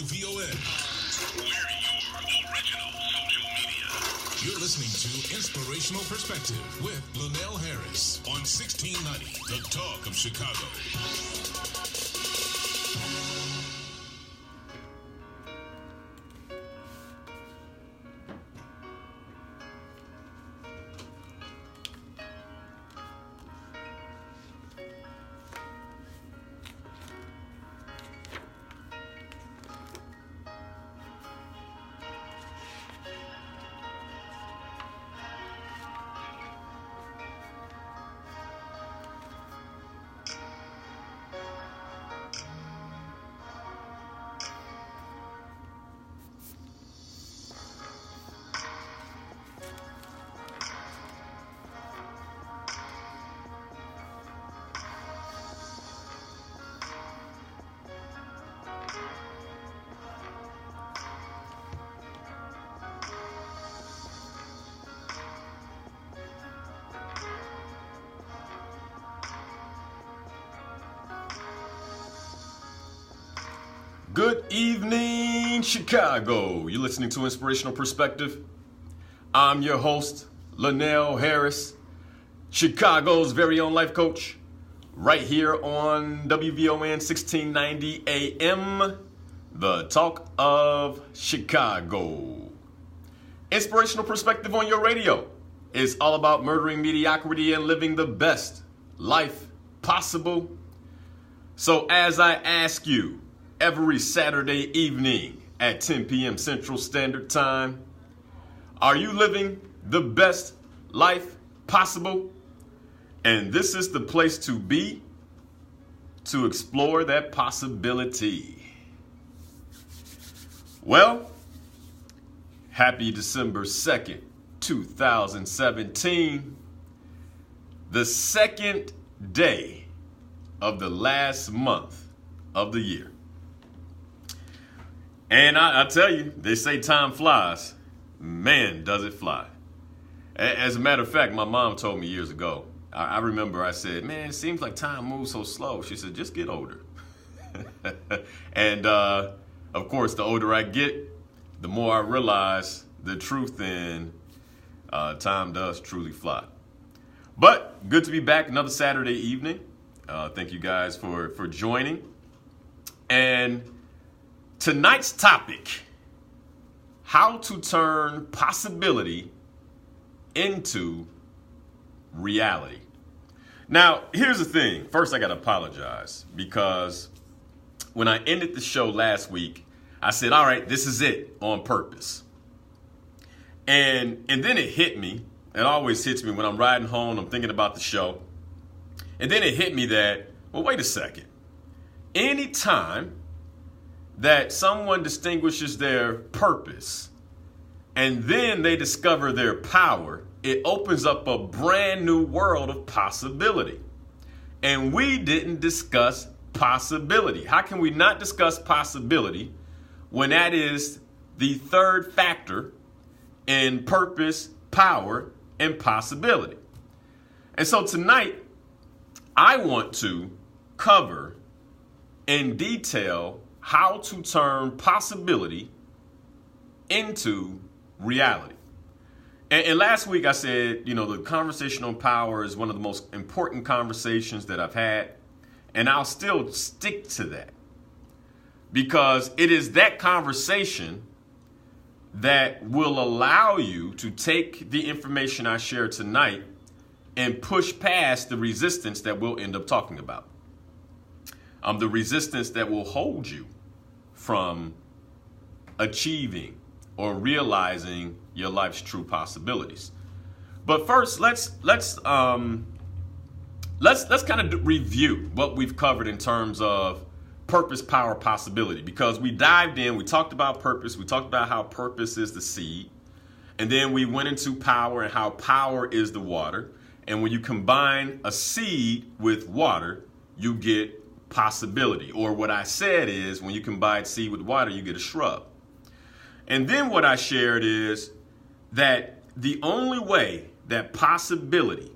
WVON. We're your original social media. You're listening to Inspirational Perspective with Linal Harris on 1690, The Talk of Chicago. Good evening, Chicago. You're listening to Inspirational Perspective. I'm your host, Linal Harris, Chicago's very own life coach, right here on WVON 1690 AM, The Talk of Chicago. Inspirational Perspective on your radio is all about murdering mediocrity and living the best life possible. So as I ask you, every Saturday evening at 10 p.m. Central Standard Time, are you living the best life possible? And this is the place to be to explore that possibility. Well, happy December 2nd, 2017, the second day of the last month of the year. And I tell you, they say time flies. Man, does it fly. As a matter of fact, my mom told me years ago, I remember I said, man, it seems like time moves so slow. She said, just get older. And of course, the older I get, the more I realize the truth in time does truly fly. But good to be back another Saturday evening. Thank you guys for joining. And tonight's topic, how to turn possibility into reality. Now, here's the thing. First, I got to apologize because when I ended the show last week, I said, all right, this is it on purpose. And then it hit me. It always hits me when I'm riding home, I'm thinking about the show. And then it hit me that, well, wait a second. Anytime that someone distinguishes their purpose and then they discover their power, it opens up a brand new world of possibility. And we didn't discuss possibility. How can we not discuss possibility when that is the third factor in purpose, power, and possibility? And so tonight, I want to cover in detail how to turn possibility into reality. And last week I said, the conversation on power is one of the most important conversations that I've had. And I'll still stick to that because it is that conversation that will allow you to take the information I share tonight and push past the resistance that we'll end up talking about. The resistance that will hold you from achieving or realizing your life's true possibilities. But first, let's kind of review what we've covered in terms of purpose, power, possibility, because we dived in, we talked about purpose, we talked about how purpose is the seed, and then we went into power and how power is the water. And when you combine a seed with water, you get possibility. Or what I said is, when you combine seed with water, you get a shrub. And then what I shared is that the only way that possibility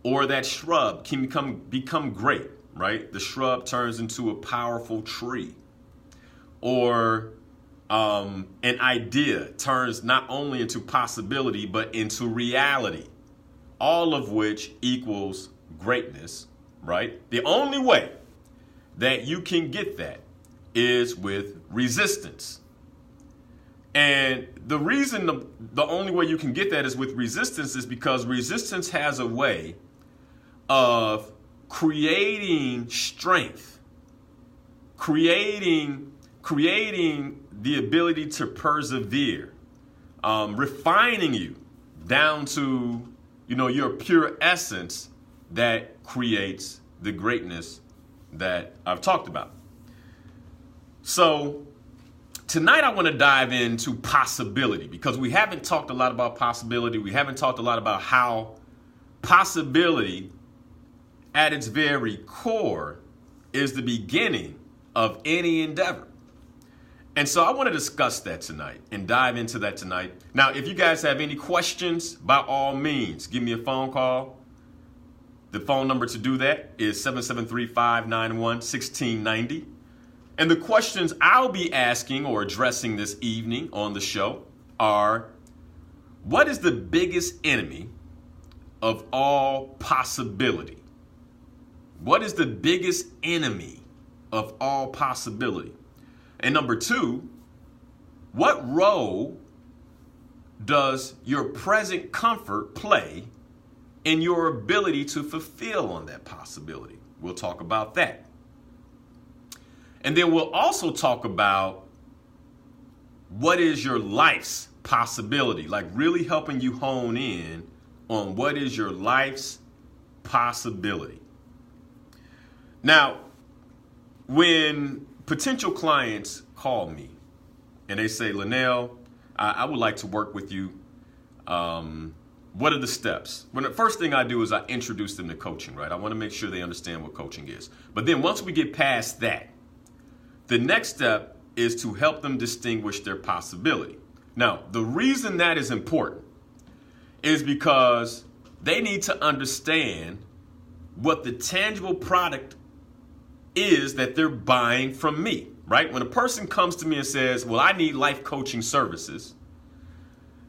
or that shrub can become great, right? The shrub turns into a powerful tree. or an idea turns not only into possibility, but into reality, all of which equals greatness, right? The only way that you can get that is with resistance. And the reason the only way you can get that is with resistance is because resistance has a way of creating strength, creating the ability to persevere, refining you down to, your pure essence that creates the greatness that I've talked about. So tonight I want to dive into possibility, because we haven't talked a lot about possibility. We haven't talked a lot about how possibility at its very core is the beginning of any endeavor. And so I want to discuss that tonight and dive into that tonight. Now, if you guys have any questions, by all means, give me a phone call. The phone number to do that is 773-591-1690. And the questions I'll be asking or addressing this evening on the show are, what is the biggest enemy of all possibility? What is the biggest enemy of all possibility? And number two, what role does your present comfort play in your ability to fulfill on that possibility? We'll talk about that. And then we'll also talk about what is your life's possibility, like really helping you hone in on what is your life's possibility. Now, when potential clients call me and they say, Linal, I would like to work with you. What are the steps? Well, the first thing I do is I introduce them to coaching, right? I want to make sure they understand what coaching is. But then once we get past that, the next step is to help them distinguish their possibility. Now, the reason that is important is because they need to understand what the tangible product is that they're buying from me, right? When a person comes to me and says, well, I need life coaching services,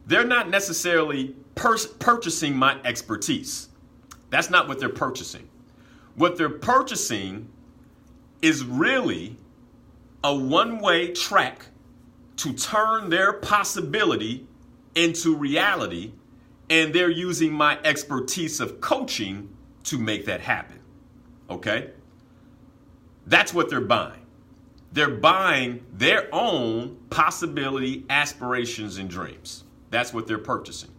they're not necessarily purchasing my expertise. That's not what they're purchasing. What they're purchasing is really a one-way track to turn their possibility into reality, and they're using my expertise of coaching to make that happen, okay? That's what they're buying. They're buying their own possibility, aspirations, and dreams. That's what they're purchasing.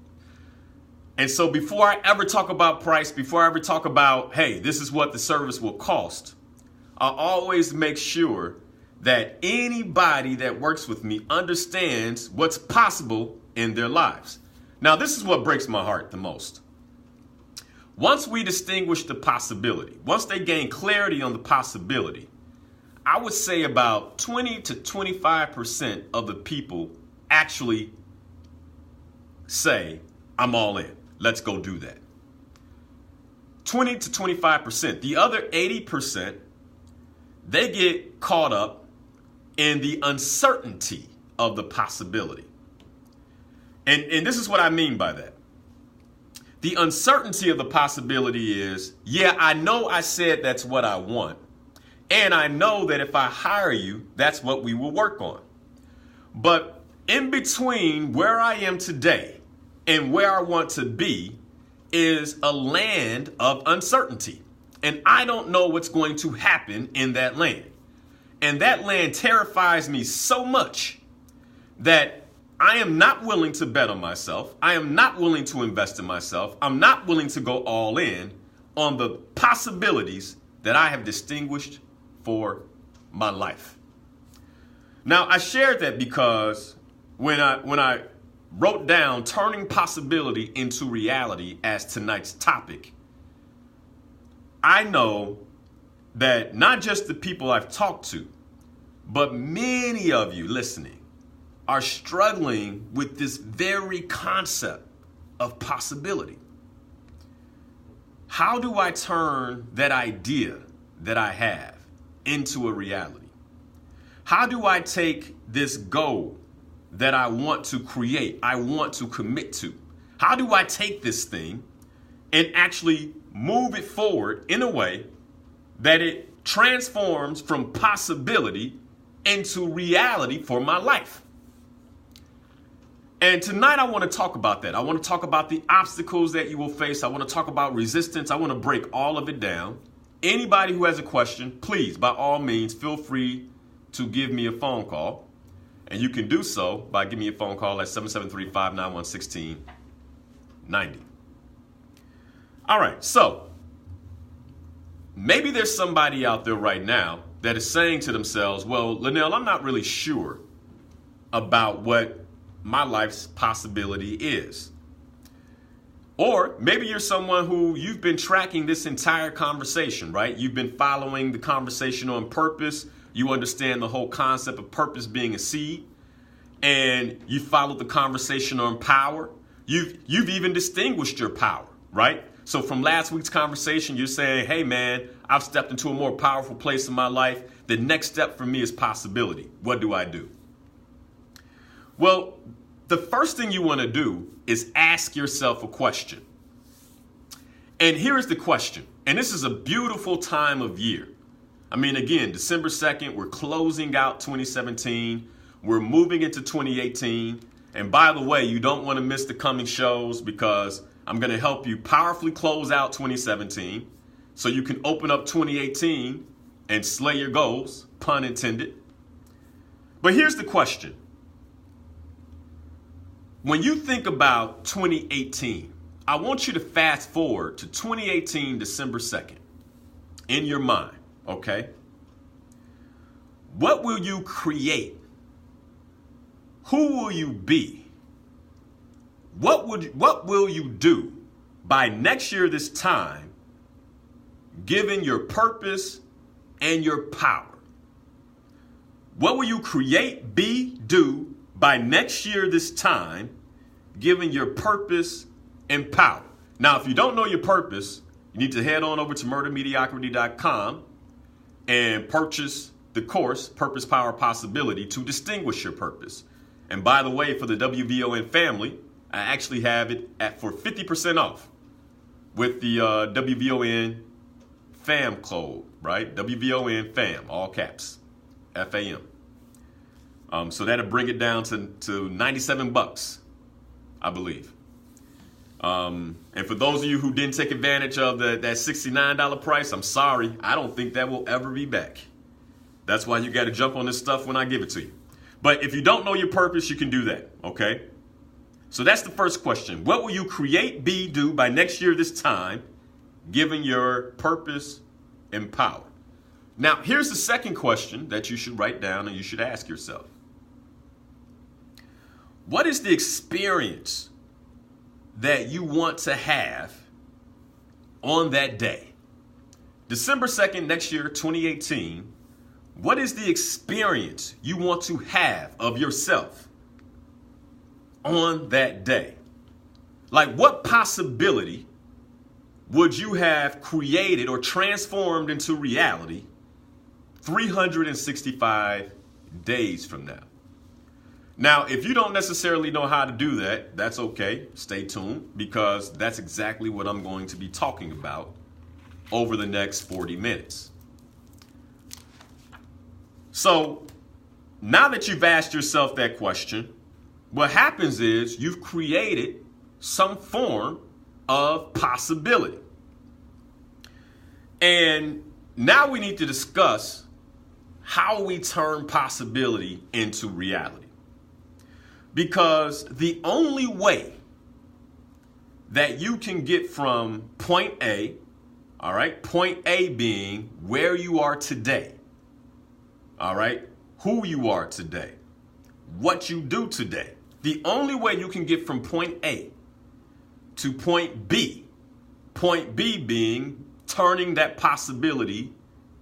And so before I ever talk about price, before I ever talk about, hey, this is what the service will cost, I always make sure that anybody that works with me understands what's possible in their lives. Now, this is what breaks my heart the most. Once we distinguish the possibility, once they gain clarity on the possibility, I would say about 20 to 25% of the people actually say, I'm all in. Let's go do that. 20 to 25%. The other 80%, they get caught up in the uncertainty of the possibility. And this is what I mean by that. The uncertainty of the possibility is, yeah, I know I said that's what I want. And I know that if I hire you, that's what we will work on. But in between where I am today and where I want to be is a land of uncertainty. And I don't know what's going to happen in that land. And that land terrifies me so much that I am not willing to bet on myself. I am not willing to invest in myself. I'm not willing to go all in on the possibilities that I have distinguished for my life. Now, I shared that because when I wrote down turning possibility into reality as tonight's topic, I know that not just the people I've talked to, but many of you listening are struggling with this very concept of possibility. How do I turn that idea that I have into a reality? How do I take this goal that I want to create, I want to commit to? How do I take this thing and actually move it forward in a way that it transforms from possibility into reality for my life? And tonight I want to talk about that. I want to talk about the obstacles that you will face. I want to talk about resistance. I want to break all of it down. Anybody who has a question, please, by all means, feel free to give me a phone call. And you can do so by giving me a phone call at 773-591-1690. All right, so maybe there's somebody out there right now that is saying to themselves, well, Linal, I'm not really sure about what my life's possibility is. Or maybe you're someone who you've been tracking this entire conversation, right? You've been following the conversation on purpose. You understand the whole concept of purpose being a seed. And you followed the conversation on power. You've even distinguished your power, right? So from last week's conversation, you're saying, hey, man, I've stepped into a more powerful place in my life. The next step for me is possibility. What do I do? Well, the first thing you want to do is ask yourself a question. And here's the question. And this is a beautiful time of year. I mean, again, December 2nd, we're closing out 2017. We're moving into 2018. And by the way, you don't want to miss the coming shows because I'm going to help you powerfully close out 2017 so you can open up 2018 and slay your goals, pun intended. But here's the question. When you think about 2018, I want you to fast forward to 2018, December 2nd, in your mind, okay? What will you create? Who will you be? What will you do by next year this time, given your purpose and your power? What will you create, be, do by next year this time, given your purpose and power? Now, if you don't know your purpose, you need to head on over to murdermediocrity.com and purchase the course, Purpose, Power, Possibility, to distinguish your purpose. And by the way, for the WVON family, I actually have it for 50% off with the WVON FAM code, right? WVON FAM, all caps, FAM. So that'll bring it down to $97, I believe. And for those of you who didn't take advantage of that $69 price, I'm sorry. I don't think that will ever be back. That's why you got to jump on this stuff when I give it to you. But if you don't know your purpose, you can do that, okay? So that's the first question. What will you create, be, do by next year this time, given your purpose and power? Now, here's the second question that you should write down and you should ask yourself. What is the experience that you want to have on that day? December 2nd, next year, 2018, what is the experience you want to have of yourself on that day? Like, what possibility would you have created or transformed into reality 365 days from now? Now, if you don't necessarily know how to do that, that's okay. Stay tuned, because that's exactly what I'm going to be talking about over the next 40 minutes. So now that you've asked yourself that question, what happens is you've created some form of possibility. And now we need to discuss how we turn possibility into reality. Because the only way that you can get from point A, all right, point A being where you are today, all right, who you are today, what you do today. The only way you can get from point A to point B being turning that possibility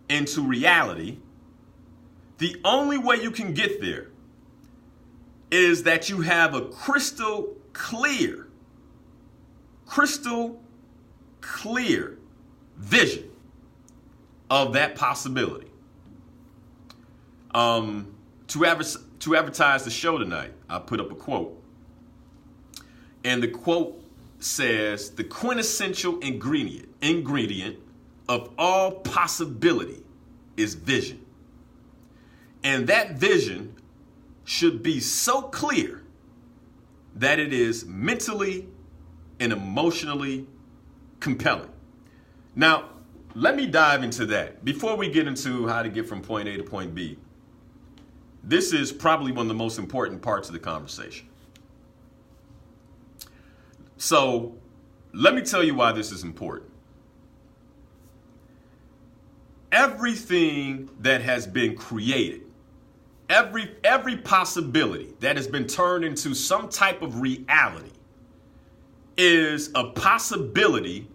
into reality, the only way you can get there is that you have a crystal clear vision of that possibility. to advertise the show tonight, I put up a quote. And the quote says, the quintessential ingredient of all possibility is vision. And that vision should be so clear that it is mentally and emotionally compelling. Now, let me dive into that. Before we get into how to get from point A to point B, this is probably one of the most important parts of the conversation. So, let me tell you why this is important. Everything that has been created, every possibility that has been turned into some type of reality is a possibility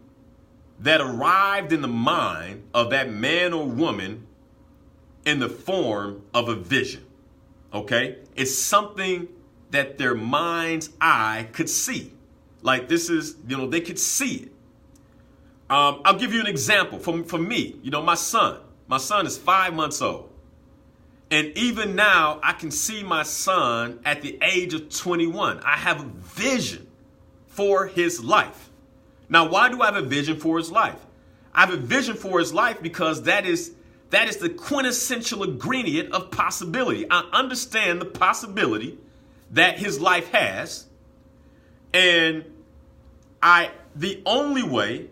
that arrived in the mind of that man or woman in the form of a vision. Okay? It's something that their mind's eye could see. Like this is, they could see it. I'll give you an example. For me, my son is 5 months old. And even now, I can see my son at the age of 21. I have a vision for his life. Now, why do I have a vision for his life? I have a vision for his life because that is the quintessential ingredient of possibility. I understand the possibility that his life has. And the only way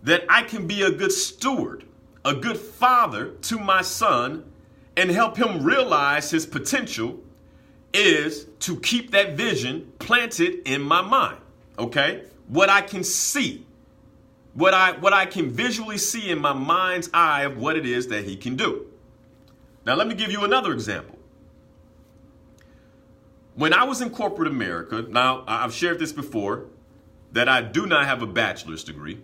that I can be a good steward, a good father to my son, and help him realize his potential is to keep that vision planted in my mind. Okay? What I can see, what I can visually see in my mind's eye of what it is that he can do. Now, let me give you another example. When I was in corporate America, now I've shared this before, that I do not have a bachelor's degree.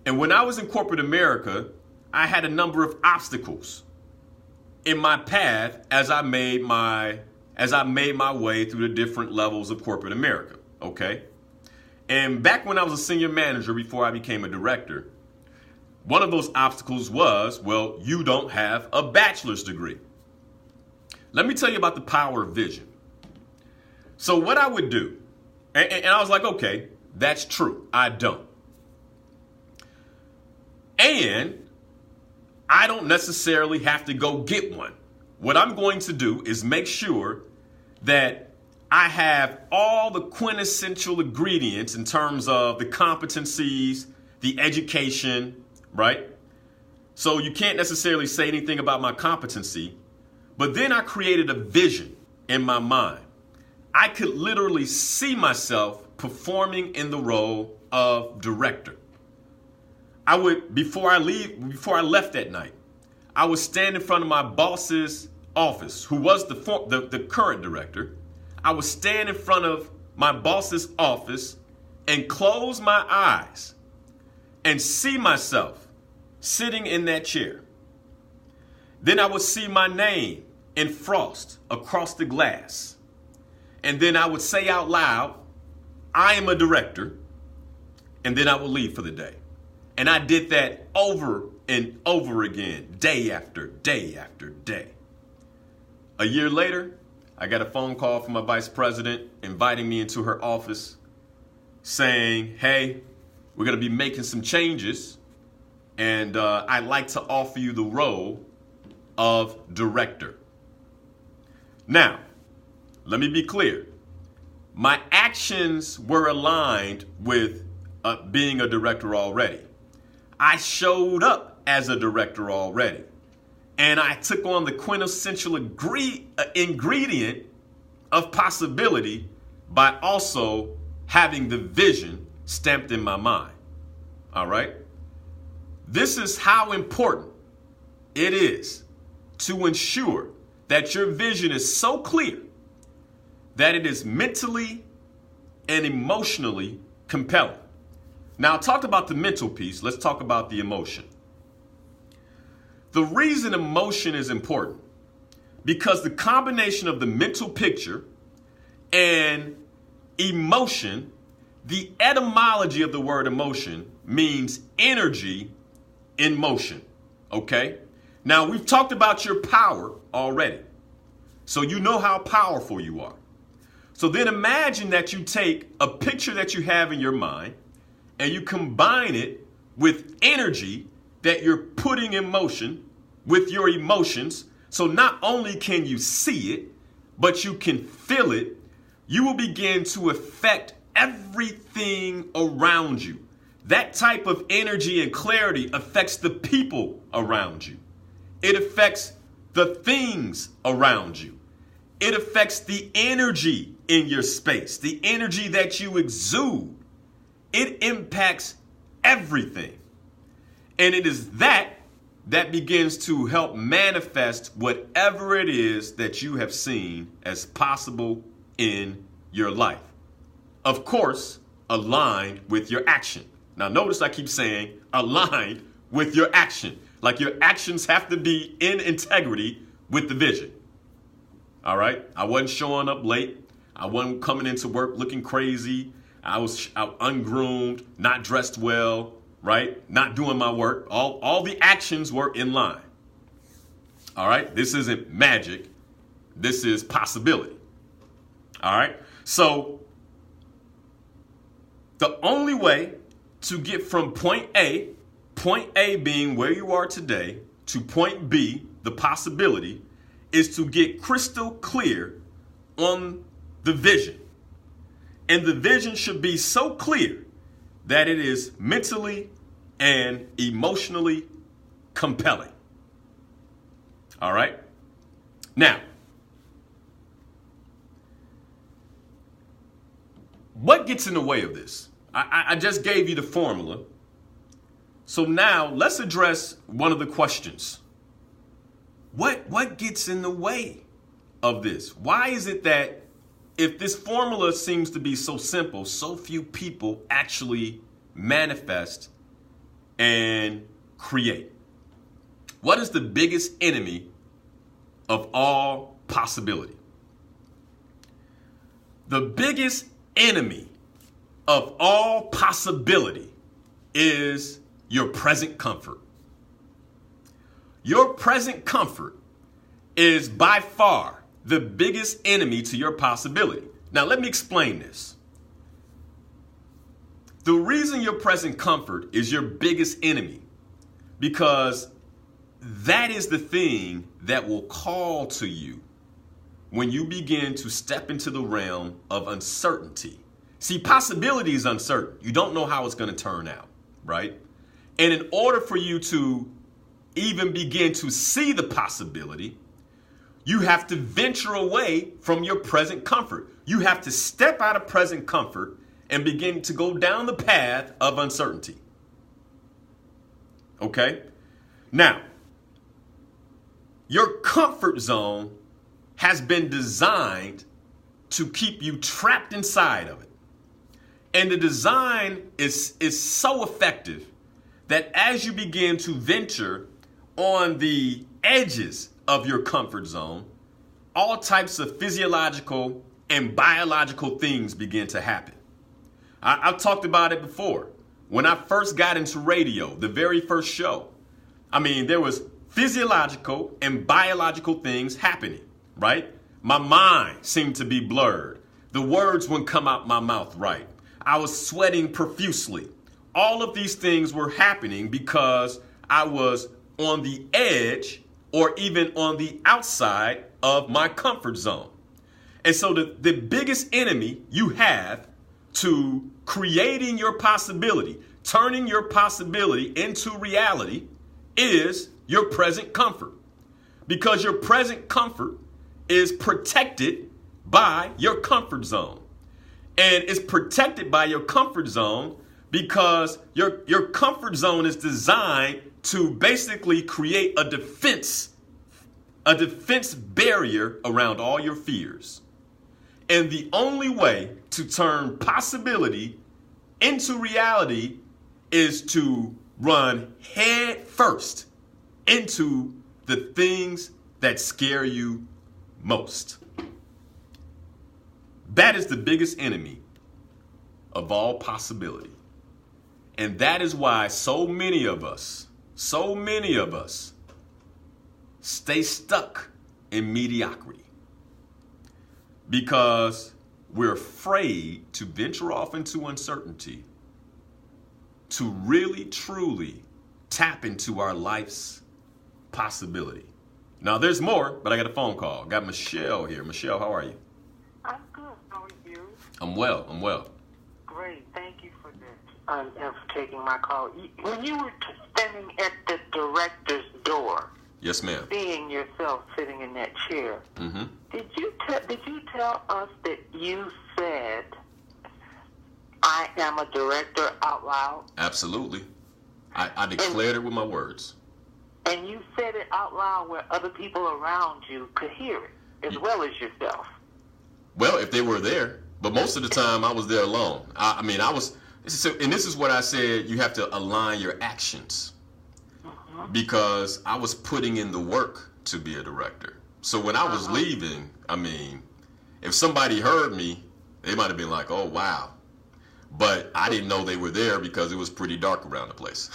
And when I was in corporate America, I had a number of obstacles in my path as I made my way through the different levels of corporate America. Okay? And back when I was a senior manager before I became a director, one of those obstacles was, well, you don't have a bachelor's degree. Let me tell you about the power of vision. So what I would do, and I was like, okay, that's true. I don't. And I don't necessarily have to go get one. What I'm going to do is make sure that I have all the quintessential ingredients in terms of the competencies, the education, right? So you can't necessarily say anything about my competency, but then I created a vision in my mind. I could literally see myself performing in the role of director. I would, before I left that night, I would stand in front of my boss's office, who was the current director. I would stand in front of my boss's office and close my eyes and see myself sitting in that chair. Then I would see my name in frost across the glass. And then I would say out loud, I am a director. And then I would leave for the day. And I did that over and over again, day after day after day. A year later, I got a phone call from my vice president inviting me into her office saying, hey, we're going to be making some changes. And I'd like to offer you the role of director. Now, let me be clear. My actions were aligned with being a director already. I showed up as a director already. And I took on the quintessential ingredient of possibility by also having the vision stamped in my mind. All right? This is how important it is to ensure that your vision is so clear that it is mentally and emotionally compelling. Now, I talked about the mental piece. Let's talk about the emotion. The reason emotion is important, because the combination of the mental picture and emotion, the etymology of the word emotion means energy in motion. Okay? Now, we've talked about your power already. So you know how powerful you are. So then imagine that you take a picture that you have in your mind and you combine it with energy that you're putting in motion with your emotions. So not only can you see it, but you can feel it. You will begin to affect everything around you. That type of energy and clarity affects the people around you. It affects the things around you. It affects the energy in your space, the energy that you exude. It impacts everything. And it is that begins to help manifest whatever it is that you have seen as possible in your life. Of course, aligned with your action. Now, notice I keep saying aligned with your action. Like your actions have to be in integrity with the vision. All right? I wasn't showing up late. I wasn't coming into work looking crazy. I was ungroomed, not dressed well, right? Not doing my work. All the actions were in line. All right? This isn't magic. This is possibility. All right? So the only way to get from point A being where you are today, to point B, the possibility, is to get crystal clear on the vision. And the vision should be so clear that it is mentally and emotionally compelling. All right? Now, what gets in the way of this? I just gave you the formula. So now let's address one of the questions. What gets in the way of this? Why is it that if this formula seems to be so simple, so few people actually manifest and create? What is the biggest enemy of all possibility? The biggest enemy of all possibility is your present comfort. Your present comfort is by far the biggest enemy to your possibility. Now, let me explain this. The reason your present comfort is your biggest enemy, because that is the thing that will call to you when you begin to step into the realm of uncertainty. See, possibility is uncertain. You don't know how it's going to turn out, right? And in order for you to even begin to see the possibility, you have to venture away from your present comfort. You have to step out of present comfort and begin to go down the path of uncertainty. Okay? Now, your comfort zone has been designed to keep you trapped inside of it. And the design is so effective that as you begin to venture on the edges of your comfort zone, all types of physiological and biological things begin to happen. I've talked about it before. When I first got into radio, the very first show, there was physiological and biological things happening, right? My mind seemed to be blurred. The words wouldn't come out my mouth right. I was sweating profusely. All of these things were happening because I was on the edge or even on the outside of my comfort zone. And so the biggest enemy you have to creating your possibility, turning your possibility into reality, is your present comfort. Because your present comfort is protected by your comfort zone. And it's protected by your comfort zone because your comfort zone is designed to basically create a defense barrier around all your fears. And the only way to turn possibility into reality is to run head first into the things that scare you most. That is the biggest enemy of all possibility. And that is why so many of us stay stuck in mediocrity. because we're afraid to venture off into uncertainty, to really, truly tap into our life's possibility. Now, there's more, but I got a phone call. Got Michelle here. Michelle, how are you? I'm good. How are you? I'm well. Great. Thank you for this. For taking my call. When you were standing at the director's door, Yes, ma'am. seeing yourself sitting in that chair, Mm-hmm. did you tell us that you said, "I am a director" out loud? Absolutely. I declared it with my words. And you said it out loud where other people around you could hear it, as well as yourself. Well, if they were there, but most of the time I was there alone. I was, and this is what I said, you have to align your actions, because I was putting in the work to be a director. So when I was leaving, if somebody heard me, they might have been like, oh, wow. But I didn't know they were there because it was pretty dark around the place.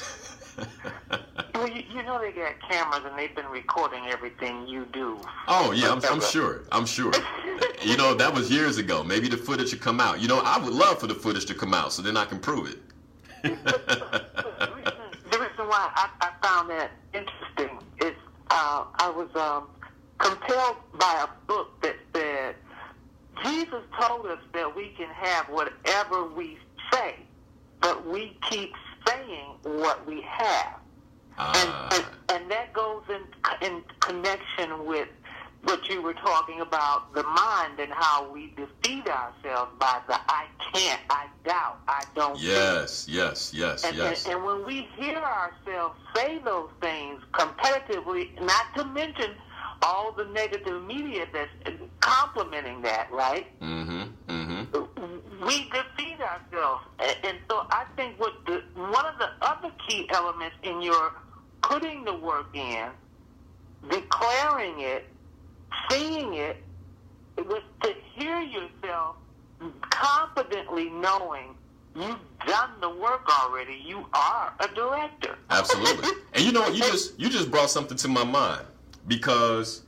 Well, you know they got cameras and they've been recording everything you do. Oh, yeah, I'm sure. That was years ago. Maybe the footage should come out. I would love for the footage to come out so then I can prove it. The reason why I found that interesting is I was compelled by a book that said Jesus told us that we can have whatever we say, but we keep saying what we have. And that goes in connection with what you were talking about, the mind, and how we defeat ourselves by the I can't, I doubt, I don't think. Yes. And when we hear ourselves say those things competitively, not to mention all the negative media that's complimenting that, right? We defeat ourselves. And so I think one of the other key elements in your putting the work in, declaring it, seeing it, was to hear yourself confidently knowing you've done the work already. You are a director. Absolutely. And you know what? You just brought something to my mind, because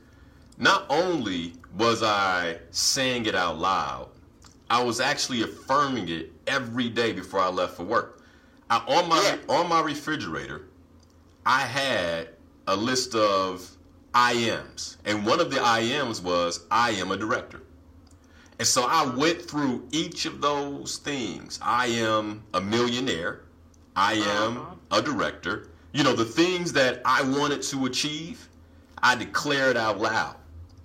not only was I saying it out loud, I was actually affirming it every day before I left for work. On my refrigerator, I had a list of I ams, and one of the I ams was I am a director. And so I went through each of those things. I am a millionaire. I am a director. The things that I wanted to achieve, I declared out loud.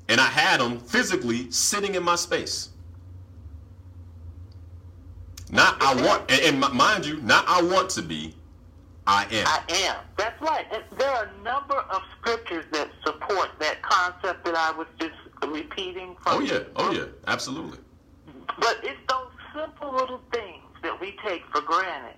And I had them physically sitting in my space. Not I want, and mind you, not I want to be, I am. I am. That's right. And there are a number of scriptures that support that concept that I was just repeating from. Oh yeah, absolutely. But it's those simple little things that we take for granted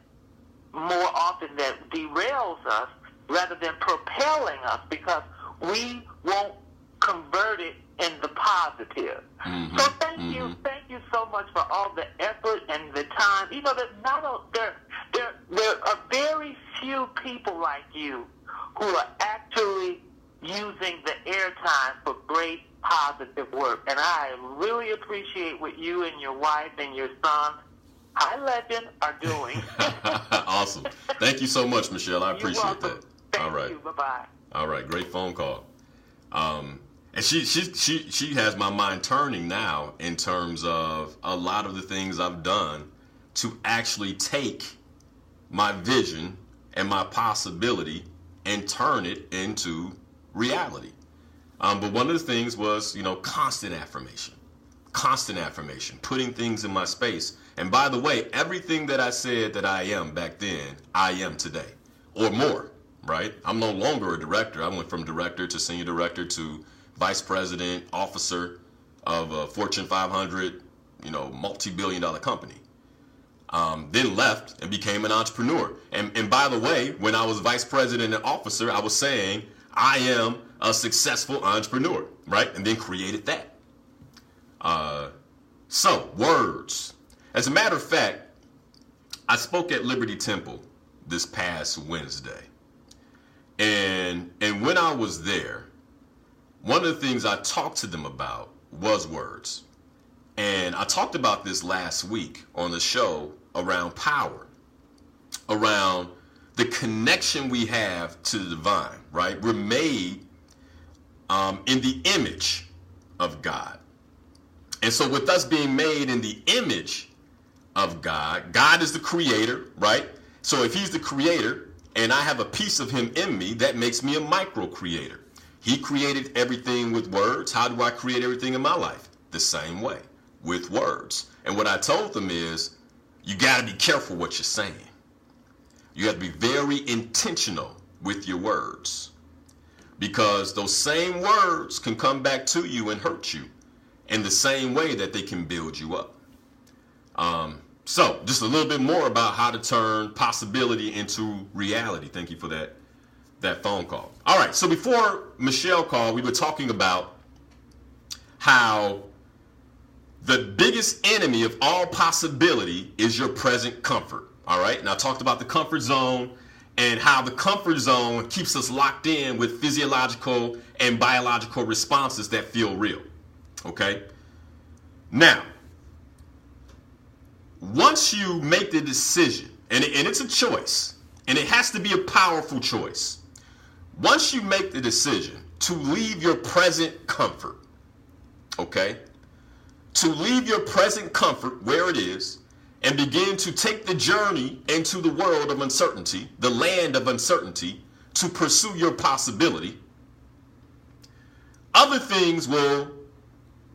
more often that derails us rather than propelling us, because we won't convert it in the positive. So thank you so much for all the effort and the time. There are very few people like you who are actually using the airtime for great positive work, and I really appreciate what you and your wife and your son, Hi Legend, are doing. Awesome. Thank you so much, Michelle. I appreciate that. Thank you. Bye-bye. All right, great phone call. And she has my mind turning now in terms of a lot of the things I've done to actually take my vision and my possibility and turn it into reality. But one of the things was, constant affirmation, putting things in my space. And by the way, everything that I said that I am back then, I am today, or more, right? I'm no longer a director. I went from director to senior director to vice president, officer of a Fortune 500, multi-billion-dollar company. Then left and became an entrepreneur. And by the way, when I was vice president and officer, I was saying I am a successful entrepreneur, right? And then created that. So, words. As a matter of fact, I spoke at Liberty Temple this past Wednesday. And when I was there, one of the things I talked to them about was words. And I talked about this last week on the show around power, around the connection we have to the divine, right? We're made in the image of God. And so with us being made in the image of God, God is the creator, right? So if he's the creator and I have a piece of him in me, that makes me a micro creator. He created everything with words. How do I create everything in my life? The same way, with words. And what I told them is, you got to be careful what you're saying. You have to be very intentional with your words, because those same words can come back to you and hurt you in the same way that they can build you up. So just a little bit more about how to turn possibility into reality. Thank you for that phone call. All right, so before Michelle called, we were talking about how the biggest enemy of all possibility is your present comfort. All right, and I talked about the comfort zone and how the comfort zone keeps us locked in with physiological and biological responses that feel real. Okay, now, once you make the decision, and it's a choice, and it has to be a powerful choice. Once you make the decision to leave your present comfort, okay, to leave your present comfort where it is and begin to take the journey into the world of uncertainty, the land of uncertainty, to pursue your possibility, other things will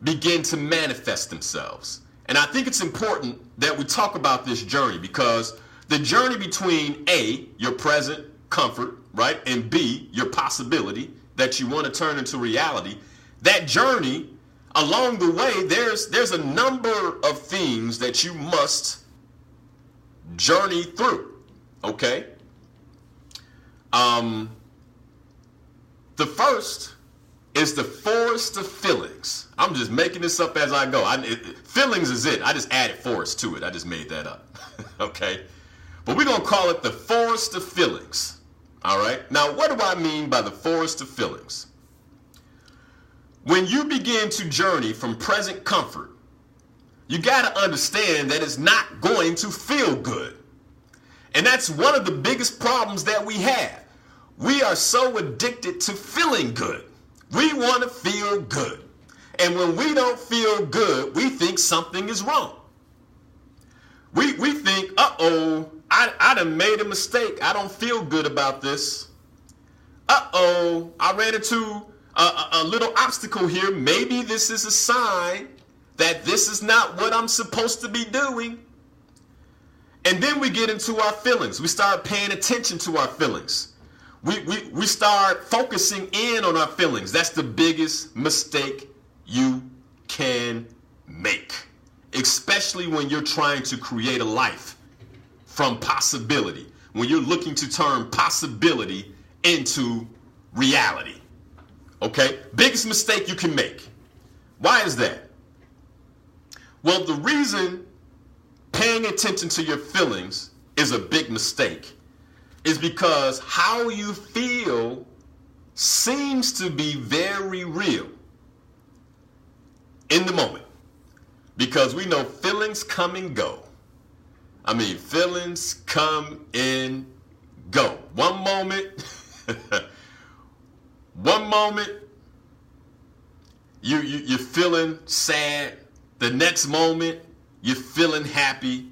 begin to manifest themselves. And I think it's important that we talk about this journey, because the journey between A, your present comfort, right, and B, your possibility that you want to turn into reality, that journey, along the way, there's a number of things that you must journey through, okay? The first is the forest of feelings. I'm just making this up as I go. Feelings is it. I just added forest to it. I just made that up, okay? But we're going to call it the forest of feelings, all right? Now, what do I mean by the forest of feelings? When you begin to journey from present comfort, you got to understand that it's not going to feel good. And that's one of the biggest problems that we have. We are so addicted to feeling good. We want to feel good. And when we don't feel good, we think something is wrong. We think, uh-oh, I done made a mistake. I don't feel good about this. Uh-oh, I ran into a little obstacle here. Maybe this is a sign that this is not what I'm supposed to be doing. And then we get into our feelings. We start paying attention to our feelings. We start focusing in on our feelings. That's the biggest mistake you can make, especially when you're trying to create a life from possibility, when you're looking to turn possibility into reality. Okay? Biggest mistake you can make. Why is that? Well, the reason paying attention to your feelings is a big mistake is because how you feel seems to be very real in the moment. Because we know feelings come and go. I mean, feelings come and go. One moment, you're feeling sad. The next moment, you're feeling happy.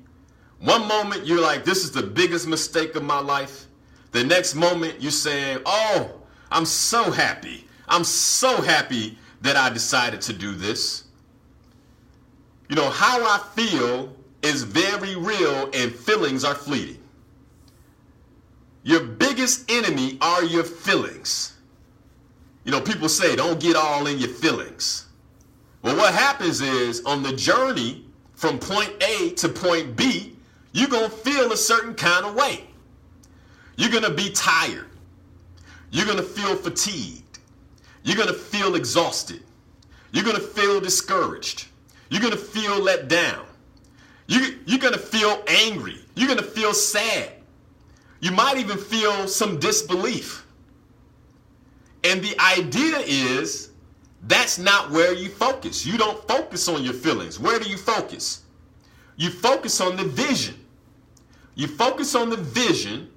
One moment, you're like, this is the biggest mistake of my life. The next moment, you're saying, oh, I'm so happy. I'm so happy that I decided to do this. You know, how I feel is very real, and feelings are fleeting. Your biggest enemy are your feelings. You know, people say, don't get all in your feelings. Well, what happens is on the journey from point A to point B, you're going to feel a certain kind of way. You're going to be tired. You're going to feel fatigued. You're going to feel exhausted. You're going to feel discouraged. You're going to feel let down. You're going to feel angry. You're going to feel sad. You might even feel some disbelief. And the idea is that's not where you focus. You don't focus on your feelings. Where do you focus? You focus on the vision. You focus on the vision,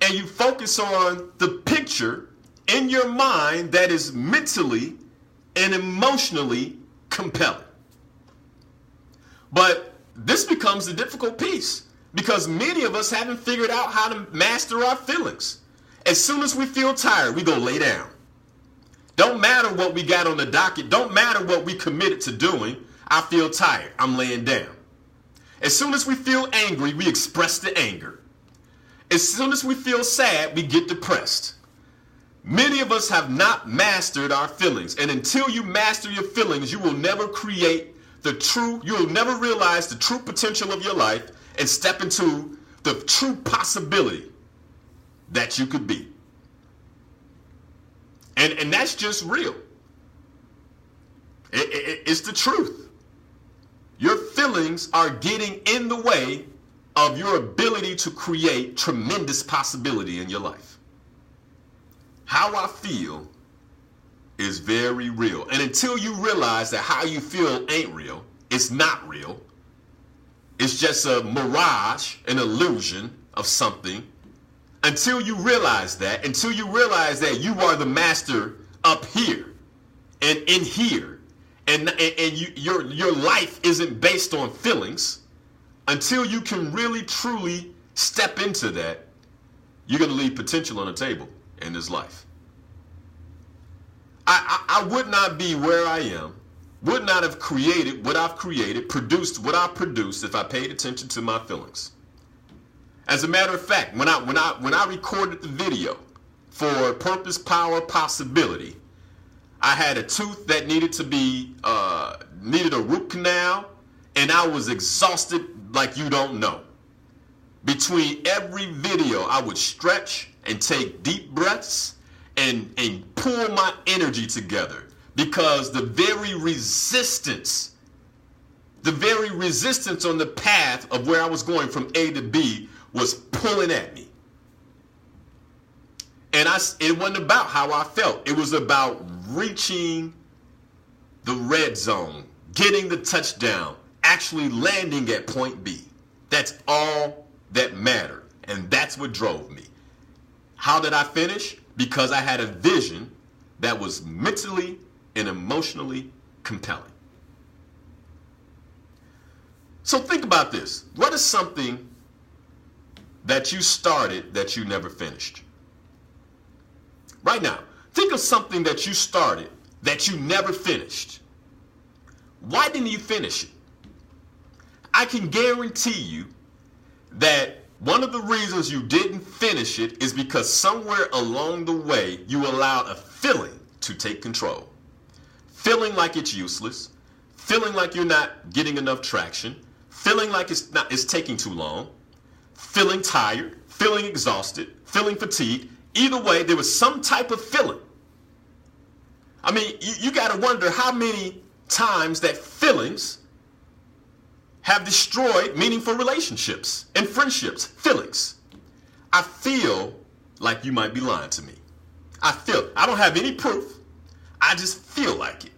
and you focus on the picture in your mind that is mentally and emotionally compelling. But this becomes the difficult piece because many of us haven't figured out how to master our feelings. As soon as we feel tired, we go lay down. Don't matter what we got on the docket. Don't matter what we committed to doing. I feel tired. I'm laying down. As soon as we feel angry, we express the anger. As soon as we feel sad, we get depressed. Many of us have not mastered our feelings. And until you master your feelings, you will never create you will never realize the true potential of your life and step into the true possibility that you could be. And that's just real. It's the truth. Your feelings are getting in the way of your ability to create tremendous possibility in your life. How I feel is very real. And until you realize that how you feel ain't real, it's not real. It's just a mirage, an illusion of something. Until you realize that you are the master up here and in here, and your life isn't based on feelings, until you can really truly step into that, you're going to leave potential on the table in this life. I would not be where I am, would not have created what I've created, produced what I've produced if I paid attention to my feelings. As a matter of fact, when I recorded the video for Purpose, Power, Possibility, I had a tooth that needed a root canal, and I was exhausted like you don't know. Between every video, I would stretch and take deep breaths and pull my energy together, because the very resistance on the path of where I was going from A to B was pulling at me. And it wasn't about how I felt. It was about reaching the red zone, getting the touchdown, actually landing at point B. That's all that mattered. And that's what drove me. How did I finish? Because I had a vision that was mentally and emotionally compelling. So think about this. What is something that you started that you never finished? Right now, think of something that you started that you never finished. Why didn't you finish it? I can guarantee you that one of the reasons you didn't finish it is because somewhere along the way you allowed a feeling to take control. Feeling like it's useless, feeling like you're not getting enough traction, feeling like it's taking too long, feeling tired, feeling exhausted, feeling fatigued. Either way, there was some type of feeling. I mean, you got to wonder how many times that feelings have destroyed meaningful relationships and friendships. Feelings. I feel like you might be lying to me. I don't have any proof. I just feel like it.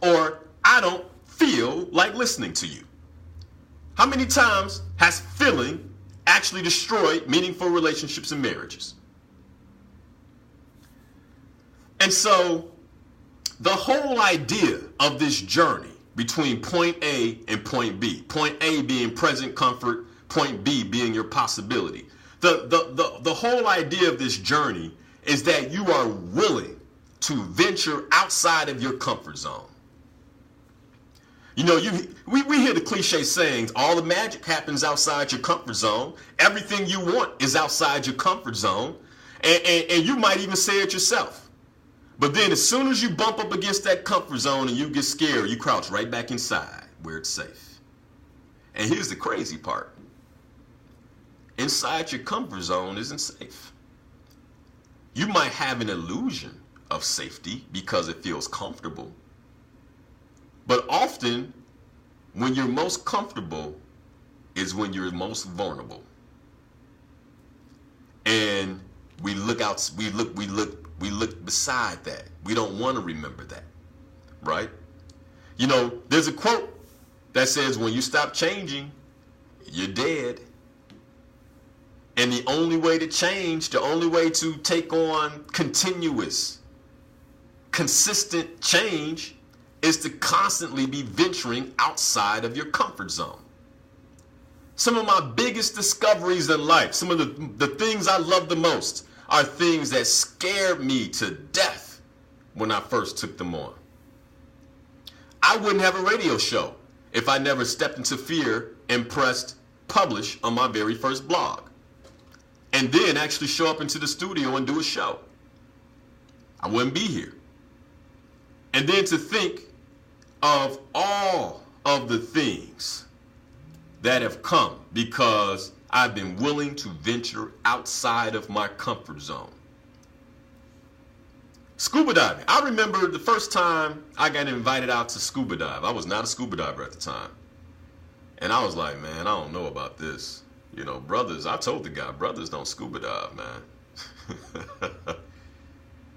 Or I don't feel like listening to you. How many times has feeling actually destroyed meaningful relationships and marriages? And so the whole idea of this journey between point A and point B, point A being present comfort, point B being your possibility. The whole idea of this journey is that you are willing to venture outside of your comfort zone. You know, we hear the cliche sayings, all the magic happens outside your comfort zone. Everything you want is outside your comfort zone. And you might even say it yourself. But then as soon as you bump up against that comfort zone and you get scared, you crouch right back inside where it's safe. And here's the crazy part. Inside your comfort zone isn't safe. You might have an illusion of safety because it feels comfortable. But often, when you're most comfortable is when you're most vulnerable. And we look beside that. We don't want to remember that. right? You know, there's a quote that says, when you stop changing, you're dead. And the only way to change, the only way to take on continuous, consistent change is to constantly be venturing outside of your comfort zone. Some of my biggest discoveries in life, some of the things I love the most, are things that scared me to death when I first took them on. I wouldn't have a radio show if I never stepped into fear and pressed publish on my very first blog, and then actually show up into the studio and do a show. I wouldn't be here. And then to think of all of the things that have come because I've been willing to venture outside of my comfort zone. Scuba diving. I remember the first time I got invited out to scuba dive. I was not a scuba diver at the time. And I was like, man, I don't know about this. You know, brothers, I told the guy, brothers don't scuba dive, man.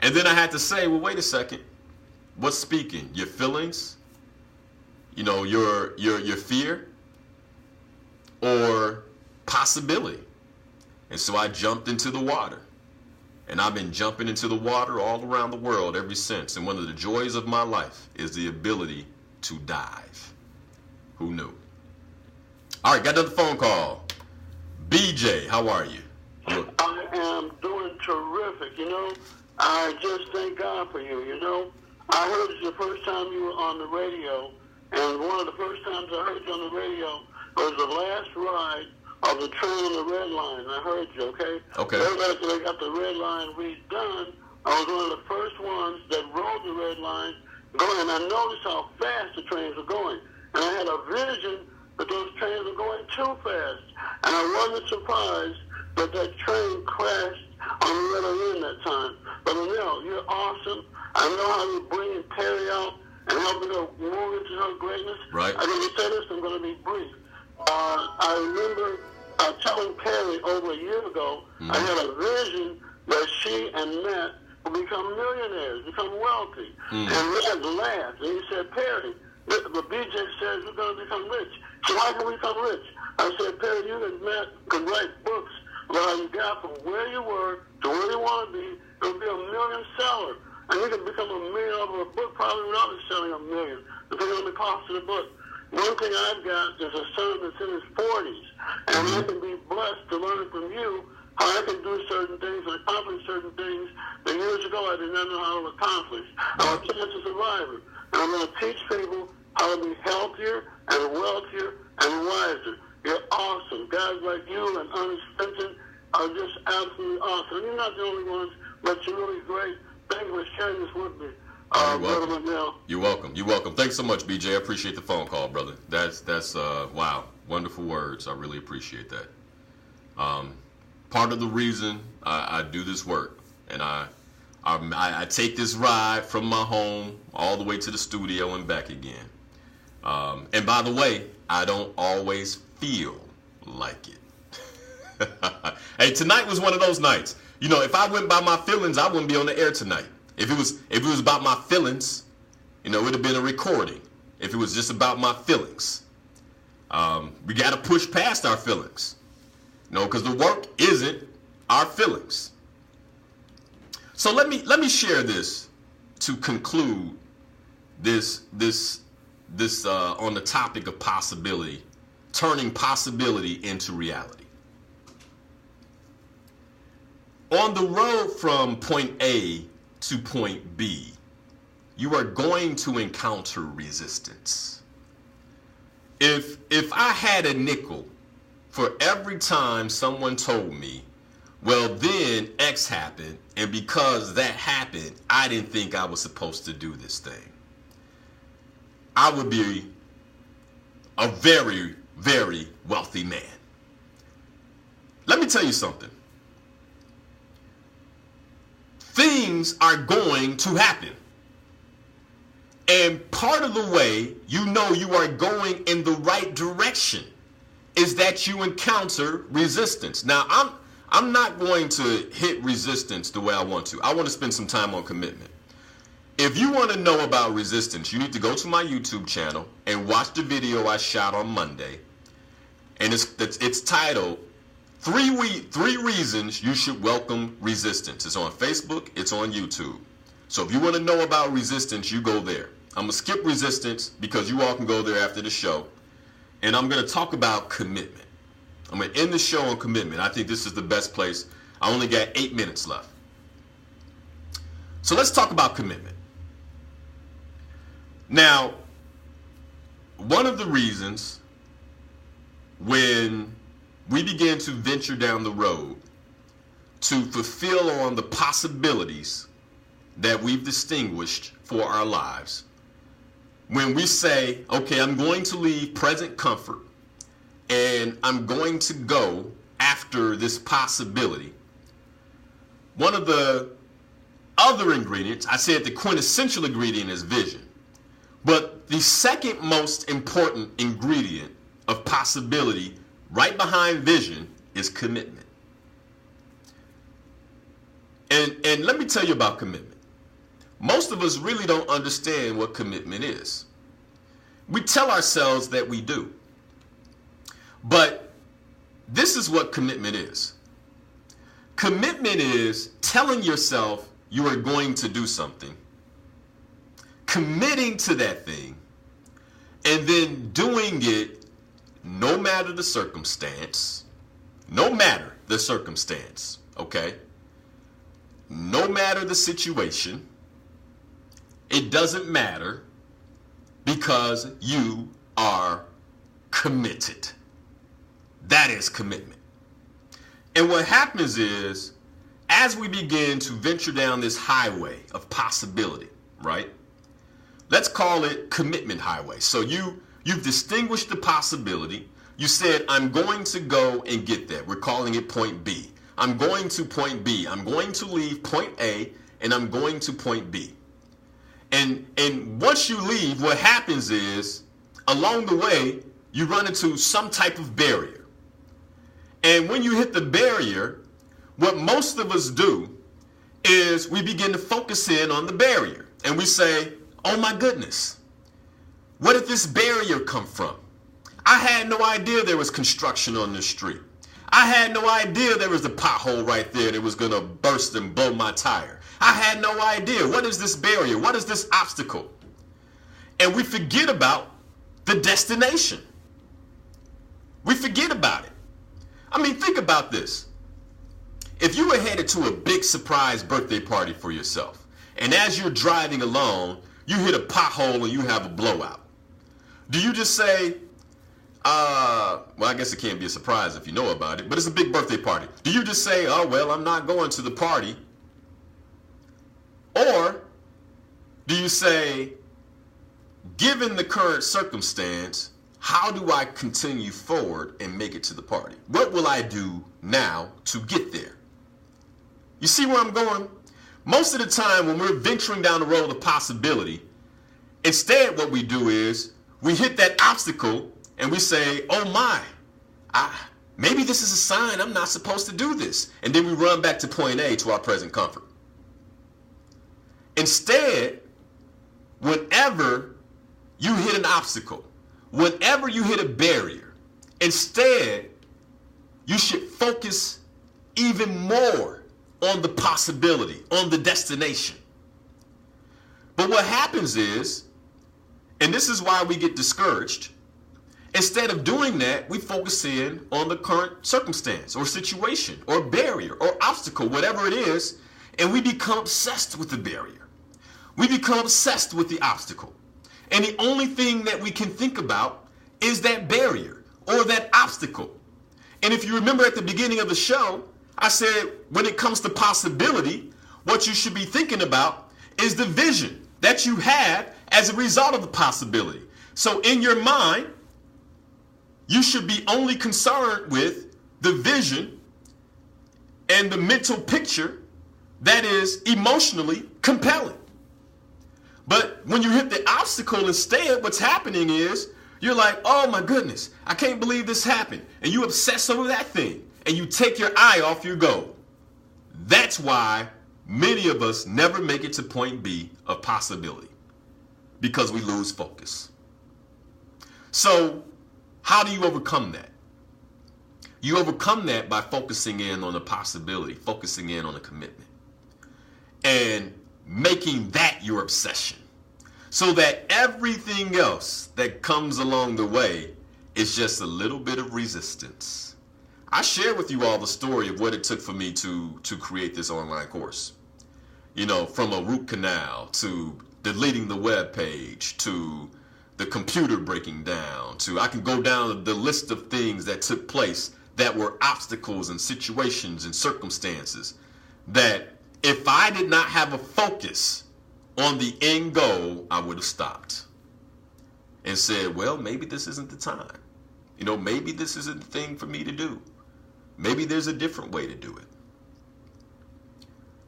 And then I had to say, well, wait a second. What's speaking? Your feelings? You know, your fear? Or possibility? And so I jumped into the water. And I've been jumping into the water all around the world ever since. And one of the joys of my life is the ability to dive. Who knew? All right, got another phone call. BJ, how are you? I am doing terrific, you know. I just thank God for you, you know. I heard it the first time you were on the radio, and one of the first times I heard you on the radio was the last ride of the train on the red line. I heard you, okay? Okay. Right after they got the red line redone, I was one of the first ones that rode the red line going, and I noticed how fast the trains were going. And I had a vision that those trains were going too fast. And I wasn't surprised that that train crashed on the letter N that time. But Linal, you're awesome. I know how you bring Perry out and help her to move into her greatness. Right. I'm going to say this, I'm going to be brief. I remember telling Perry over a year ago, I had a vision that she and Matt would become millionaires, become wealthy. And Matt laughed, and he said, Perry, the BJ says we're going to become rich. So how can we become rich? I said, Perry, you and Matt could write books about how you got from where you were to where you want to be. It'll be a million seller. And you can become $1 million over a book probably without selling $1 million, depending on the cost of the book. One thing I've got is a son that's in his 40s, and I can be blessed to learn from you how I can do certain things and accomplish certain things that years ago I did not know how to accomplish. I'm a cancer survivor, and I'm going to teach people how to be healthier and wealthier and wiser. You're awesome. Guys like you and Ernest Fenton are just absolutely awesome. And you're not the only ones, but you're really great. Thank you for sharing this with me. Brother Linal. You're welcome. You're welcome. Thanks so much, BJ. I appreciate the phone call, brother. That's wow, wonderful words. I really appreciate that. Part of the reason I do this work, and I take this ride from my home all the way to the studio and back again. And by the way, I don't always feel like it. Hey, tonight was one of those nights. You know, if I went by my feelings, I wouldn't be on the air tonight. If it was about my feelings, you know, it would have been a recording. If it was just about my feelings, we got to push past our feelings, you know, because the work isn't our feelings. So let me share this to conclude this on the topic of possibility, turning possibility into reality. On the road from point A to point B, you are going to encounter resistance. If I had a nickel for every time someone told me, well, then X happened, and because that happened, I didn't think I was supposed to do this thing, I would be a very, very wealthy man. Let me tell you something. Things are going to happen. And part of the way you know you are going in the right direction is that you encounter resistance. Now, I'm not going to hit resistance the way I want to. I want to spend some time on commitment. If you want to know about resistance, you need to go to my YouTube channel and watch the video I shot on Monday. And it's titled, Three Reasons You Should Welcome Resistance. It's on Facebook. It's on YouTube. So if you want to know about resistance, you go there. I'm going to skip resistance because you all can go there after the show. And I'm going to talk about commitment. I'm going to end the show on commitment. I think this is the best place. I only got 8 minutes left. So let's talk about commitment. Now, one of the reasons when we begin to venture down the road to fulfill on the possibilities that we've distinguished for our lives, when we say, okay, I'm going to leave present comfort and I'm going to go after this possibility, one of the other ingredients, I said the quintessential ingredient is vision. But the second most important ingredient of possibility right behind vision is commitment. And let me tell you about commitment. Most of us really don't understand what commitment is. We tell ourselves that we do. But this is what commitment is. Commitment is telling yourself you are going to do something, committing to that thing, and then doing it no matter the circumstance, okay? No matter the situation, it doesn't matter because you are committed. That is commitment. And what happens is, as we begin to venture down this highway of possibility, right? Let's call it commitment highway. So you've distinguished the possibility. You said, I'm going to go and get that. We're calling it point B. I'm going to point B. I'm going to leave point A and I'm going to point B. And once you leave, what happens is, along the way, you run into some type of barrier. And when you hit the barrier, what most of us do is we begin to focus in on the barrier. And we say, oh my goodness, where did this barrier come from? I had no idea there was construction on this street. I had no idea there was a pothole right there that was going to burst and blow my tire. I had no idea. What is this barrier? What is this obstacle? And we forget about the destination. We forget about it. I mean, think about this. If you were headed to a big surprise birthday party for yourself, and as you're driving along, you hit a pothole and you have a blowout, do you just say, well, I guess it can't be a surprise if you know about it, but it's a big birthday party. Do you just say, oh, well, I'm not going to the party? Or do you say, given the current circumstance, how do I continue forward and make it to the party? What will I do now to get there? You see where I'm going? Most of the time when we're venturing down the road of possibility, instead what we do is we hit that obstacle and we say, oh my, maybe this is a sign I'm not supposed to do this. And then we run back to point A, to our present comfort. Instead, whenever you hit an obstacle, whenever you hit a barrier, instead, you should focus even more on the possibility, on the destination. But what happens is, and this is why we get discouraged, instead of doing that, we focus in on the current circumstance or situation or barrier or obstacle, whatever it is, and we become obsessed with the barrier. We become obsessed with the obstacle. And the only thing that we can think about is that barrier or that obstacle. And if you remember at the beginning of the show, I said when it comes to possibility, what you should be thinking about is the vision that you have as a result of the possibility. So in your mind, you should be only concerned with the vision and the mental picture that is emotionally compelling. But when you hit the obstacle instead, what's happening is you're like, oh my goodness, I can't believe this happened. And you obsess over that thing and you take your eye off your goal. That's why many of us never make it to point B of possibility because we lose focus. So how do you overcome that? You overcome that by focusing in on a possibility, focusing in on a commitment, and making that your obsession, so that everything else that comes along the way is just a little bit of resistance. I shared with you all the story of what it took for me to create this online course. You know, from a root canal to deleting the web page to the computer breaking down to, I can go down the list of things that took place that were obstacles and situations and circumstances that if I did not have a focus on the end goal, I would have stopped and said, well, maybe this isn't the time. You know, maybe this isn't the thing for me to do. Maybe there's a different way to do it.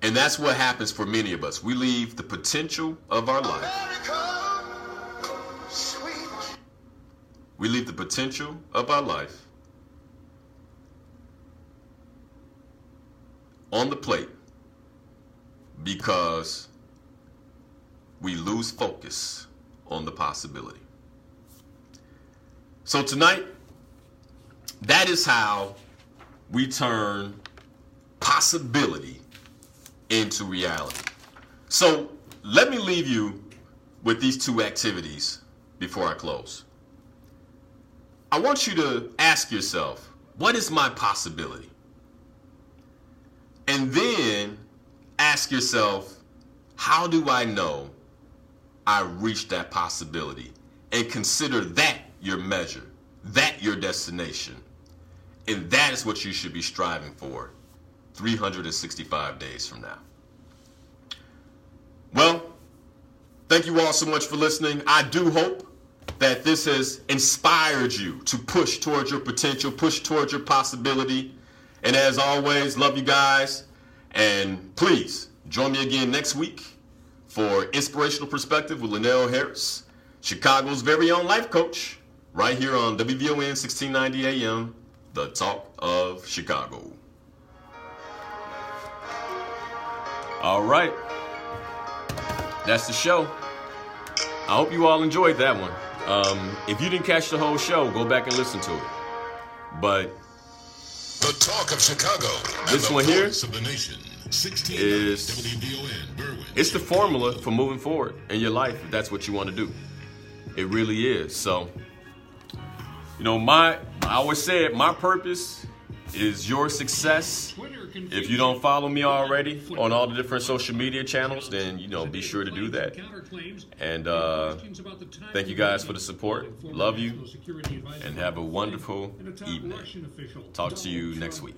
And that's what happens for many of us. We leave the potential of our life. We leave the potential of our life on the plate because we lose focus on the possibility. So tonight, that is how we turn possibility into reality. So let me leave you with these two activities before I close. I want you to ask yourself, what is my possibility? And then ask yourself, how do I know I reached that possibility? And consider that your measure, that your destination. And that is what you should be striving for 365 days from now. Well, thank you all so much for listening. I do hope that this has inspired you to push towards your potential, push towards your possibility. And as always, love you guys. And please join me again next week for Inspirational Perspective with Linal Harris, Chicago's very own life coach, right here on WVON 1690 AM, the talk of Chicago. All right. That's the show. I hope you all enjoyed that one. If you didn't catch the whole show, go back and listen to it. But the talk of Chicago, this one here of the nation, is WVON, Berwyn. It's the formula for moving forward in your life if that's what you want to do. It really is. So, you know, I always say it, my purpose is your success. If you don't follow me already on all the different social media channels, then, you know, be sure to do that. And thank you guys for the support. Love you. And have a wonderful evening. Talk to you next week.